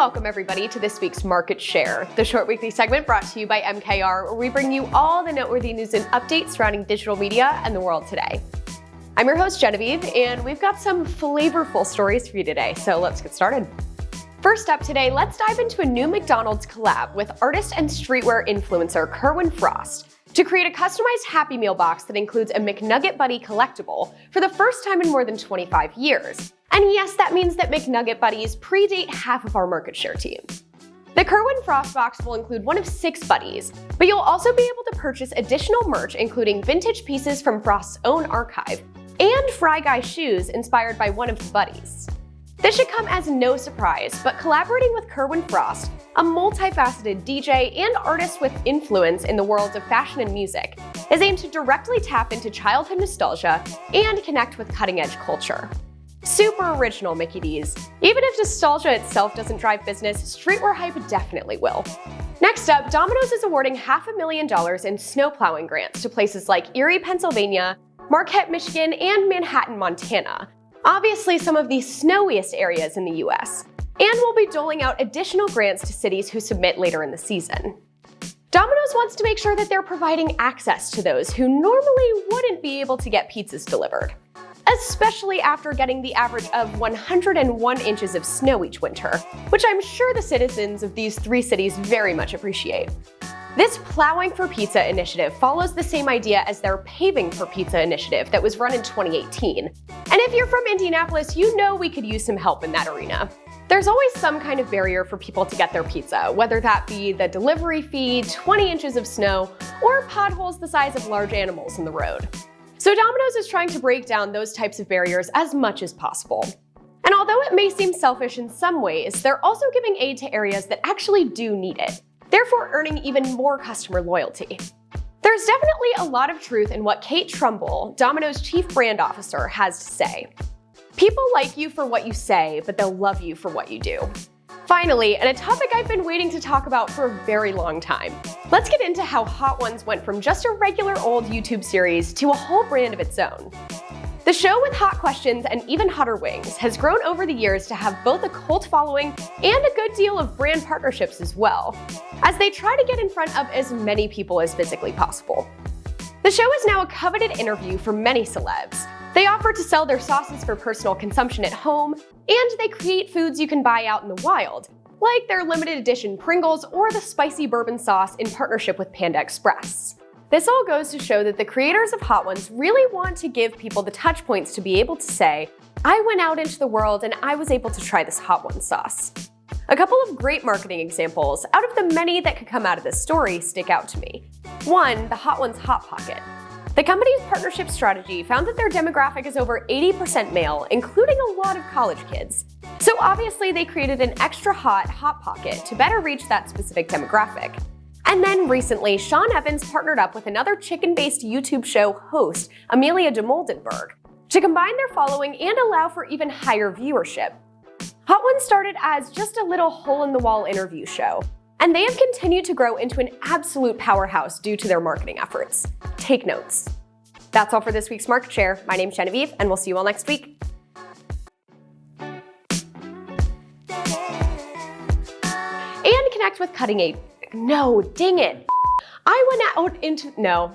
welcome everybody to this week's Market Share, the short weekly segment brought to you by MKR, where we bring you all the noteworthy news and updates surrounding digital media and the world today. I'm your host Genevieve, and we've got some flavorful stories for you today, so let's get started. First up today, let's dive into a new McDonald's collab with artist and streetwear influencer Kerwin Frost to create a customized Happy Meal box that includes a McNugget Buddy collectible for the first time in more than 25 years. And yes, that means that McNugget Buddies predate half of our market share team. The Kerwin Frost box will include one of 6 buddies, but you'll also be able to purchase additional merch including vintage pieces from Frost's own archive and Fry Guy shoes inspired by one of the buddies. This should come as no surprise, but collaborating with Kerwin Frost, a multifaceted DJ and artist with influence in the worlds of fashion and music, is aimed to directly tap into childhood nostalgia and connect with cutting-edge culture. Super original, Mickey D's. Even if nostalgia itself doesn't drive business, streetwear hype definitely will. Next up, Domino's is awarding $500,000 in snow plowing grants to places like Erie, Pennsylvania, Marquette, Michigan, and Manhattan, Montana. Obviously some of the snowiest areas in the US. And we'll be doling out additional grants to cities who submit later in the season. Domino's wants to make sure that they're providing access to those who normally wouldn't be able to get pizzas delivered, especially after getting the average of 101 inches of snow each winter, which I'm sure the citizens of these 3 cities very much appreciate. This Plowing for Pizza initiative follows the same idea as their Paving for Pizza initiative that was run in 2018. And if you're from Indianapolis, you know we could use some help in that arena. There's always some kind of barrier for people to get their pizza, whether that be the delivery fee, 20 inches of snow, or potholes the size of large animals in the road. So Domino's is trying to break down those types of barriers as much as possible. And although it may seem selfish in some ways, they're also giving aid to areas that actually do need it, therefore earning even more customer loyalty. There's definitely a lot of truth in what Kate Trumbull, Domino's chief brand officer, has to say. People like you for what you say, but they'll love you for what you do. Finally, and a topic I've been waiting to talk about for a very long time, let's get into how Hot Ones went from just a regular old YouTube series to a whole brand of its own. The show with hot questions and even hotter wings has grown over the years to have both a cult following and a good deal of brand partnerships as well, as they try to get in front of as many people as physically possible. The show is now a coveted interview for many celebs. They offer to sell their sauces for personal consumption at home, and they create foods you can buy out in the wild, like their limited edition Pringles or the spicy bourbon sauce in partnership with Panda Express. This all goes to show that the creators of Hot Ones really want to give people the touch points to be able to say, I went out into the world and I was able to try this Hot Ones sauce. A couple of great marketing examples out of the many that could come out of this story stick out to me. 1, the Hot Ones Hot Pocket. The company's partnership strategy found that their demographic is over 80% male, including a lot of college kids. So obviously they created an extra hot Hot Pocket to better reach that specific demographic. And then recently, Sean Evans partnered up with another chicken-based YouTube show host, Amelia de Moldenberg, to combine their following and allow for even higher viewership. Hot Ones started as just a little hole-in-the-wall interview show, and they have continued to grow into an absolute powerhouse due to their marketing efforts. Take notes. That's all for this week's Market Share. My name's Genevieve, and we'll see you all next week. And connect with cutting edge. No, dang it. I went out into, no.